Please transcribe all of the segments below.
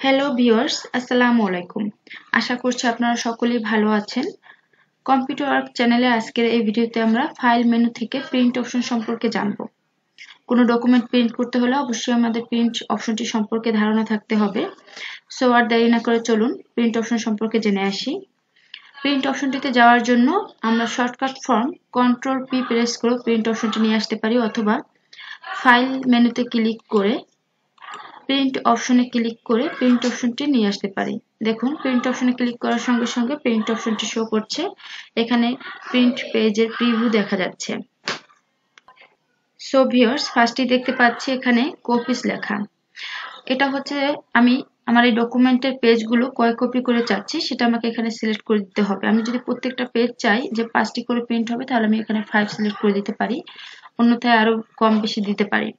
Hello viewers, আসসালামু আলাইকুম। আশা করছি আপনারা সকলেই ভালো আছেন। কম্পিউটার ওয়ার্ক চ্যানেলে আজকের এই ভিডিওতে আমরা ফাইল মেনু থেকে প্রিন্ট অপশন সম্পর্কে জানব। কোনো ডকুমেন্ট প্রিন্ট করতে হলে অবশ্যই আমাদের প্রিন্ট অপশনটি সম্পর্কে ধারণা থাকতে হবে। সো আর দেরি না করে চলুন প্রিন্ট অপশন সম্পর্কে জেনে আসি। প্রিন্ট অপশনটিতে যাওয়ার জন্য আমরা shortcut form control P press করে প্রিন্ট অপশনটি নিয়ে আসতে পারি, অথবা ফাইল মেনুতে ক্লিক করে প্রিন্ট অপশনে ক্লিক করে প্রিন্ট অপশনটি নিয়ে আসতে পারি। দেখুন, প্রিন্ট অপশনে ক্লিক করার সঙ্গে সঙ্গে প্রিন্ট অপশনটি শো করছে। এখানে প্রিন্ট পেজের প্রিভিউ দেখা যাচ্ছে। সো ভিউয়ার্স, ফার্স্টেই দেখতে পাচ্ছি এখানে কপিস লেখা। এটা হচ্ছে আমি আমার এই ডকুমেন্টের পেজগুলো কয় কপি করে চাচ্ছি সেটা আমাকে এখানে সিলেক্ট করে দিতে হবে। আমি যদি প্রত্যেকটা পেজ চাই যে 5টি করে প্রিন্ট হবে, তাহলে আমি এখানে 5 সিলেক্ট করে দিতে পারি, অন্যথায় আরো কম বেশি দিতে পারি।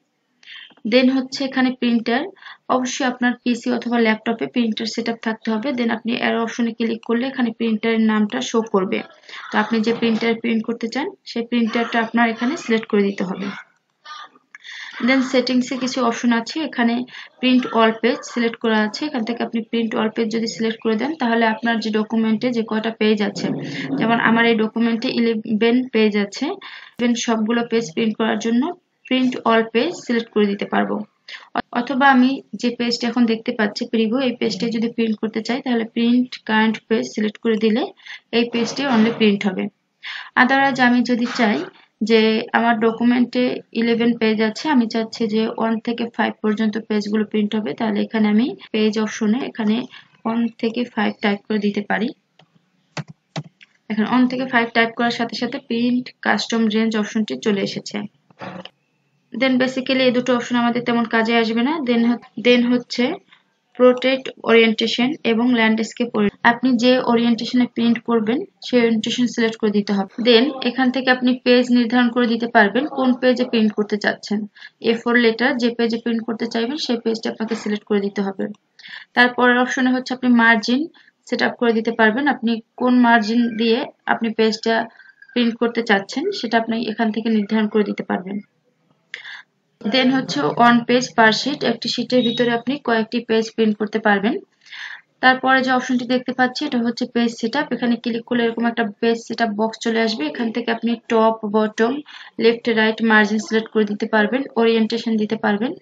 দেন হচ্ছে এখানে প্রিন্টার। অবশ্যই আপনার পিসি অথবা ল্যাপটপে প্রিন্টার সেটআপ থাকতে হবে। দেন আপনি অ্যারো অপশনে ক্লিক করলে এখানে প্রিন্টারের নামটা শো করবে। তো আপনি যে প্রিন্টারে প্রিন্ট করতে চান সেই প্রিন্টারটা আপনার এখানে সিলেক্ট করে দিতে হবে। দেন সেটিংসে কিছু অপশন আছে, এখানে প্রিন্ট অল পেজ সিলেক্ট করা আছে। এখান থেকে আপনি প্রিন্ট অল পেজ যদি সিলেক্ট করে দেন, তাহলে আপনার যে ডকুমেন্টে যে কয়টা পেজ আছে, যেমন আমার এই ডকুমেন্টে 11 পেজ আছে, সবগুলো পেজ প্রিন্ট করার জন্য প্রিন্ট অল পেজ সিলেক্ট করে দিতে পারবো। অথবা আমি যে পেজটা এখন দেখতে পাচ্ছি প্রিভিউ, এই পেজটা যদি প্রিন্ট করতে চাই তাহলে প্রিন্ট কারেন্ট পেজ সিলেক্ট করে দিলে এই পেজটি অনলি প্রিন্ট হবে। আদারওয়াইজ আমি যদি চাই যে আমার ডকুমেন্টে 11 পেজ আছে, আমি চাচ্ছি যে 1 থেকে 5 পর্যন্ত পেজগুলো প্রিন্ট হবে, তাহলে এখানে আমি পেজ অপশনে এখানে 1 থেকে 5 টাইপ করে দিতে পারি। এখানে 1 থেকে 5 টাইপ করার সাথে সাথে প্রিন্ট কাস্টম রেঞ্জ অপশনটি চলে এসেছে। দেন বেসিক্যালি এই দুটো অপশন আমাদের তেমন কাজে আসবে না। দেন হচ্ছে প্রোটেক্ট ওরিয়েন্টেশন এবং ল্যান্ডস্কেপ। আপনি যে ওরিয়েন্টেশনে প্রিন্ট করবেন সেই ওরিয়েন্টেশন সিলেক্ট করে দিতে হবে। দেন এখান থেকে আপনি পেজ নির্ধারণ করে দিতে পারবেন কোন পেজে প্রিন্ট করতে চাচ্ছেন। A4 লেটার যে পেজে প্রিন্ট করতে চাইবেন সেই পেজটা আপনাকে সিলেক্ট করে দিতে হবে। তারপরের অপশনে হচ্ছে আপনি মার্জিন সেট আপ করে দিতে পারবেন। আপনি কোন মার্জিন দিয়ে আপনি পেজটা প্রিন্ট করতে চাচ্ছেন সেটা আপনি এখান থেকে নির্ধারণ করে দিতে পারবেন। দেন হচ্ছে ওয়ান পেজ পার শিট, একটি শিটের ভিতরে আপনি কয়েকটি পেজ প্রিন্ট করতে পারবেন। তারপরে যে অপশনটি দেখতে পাচ্ছি এটা হচ্ছে পেজ সেটআপ। এখানে ক্লিক করলে এরকম একটা পেজ সেটআপ বক্স চলে আসবে। এখান থেকে আপনি top, bottom, left, right, margin select করে দিতে পারবেন, ওরিয়েন্টেশন দিতে পারবেন।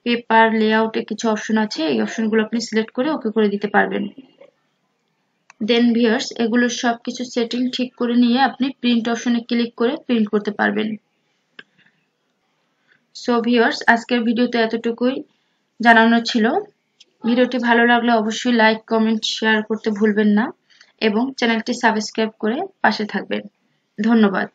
পেপার লেআউটে কিছু অপশন আছে, এই অপশনগুলো আপনি সিলেক্ট করে ওকে করে দিতে পারবেন। দেন ভিউয়ার্স, এগুলোর সবকিছু সেটিং ঠিক করে নিয়ে আপনি প্রিন্ট অপশনে ক্লিক করে প্রিন্ট করতে পারবেন। সো ভিউয়ার্স, আজকের ভিডিওতে এতটুকুই জানানো ছিল। ভিডিওটি ভালো লাগলে অবশ্যই লাইক, কমেন্ট, শেয়ার করতে ভুলবেন না এবং চ্যানেলটি সাবস্ক্রাইব করে পাশে থাকবেন। ধন্যবাদ।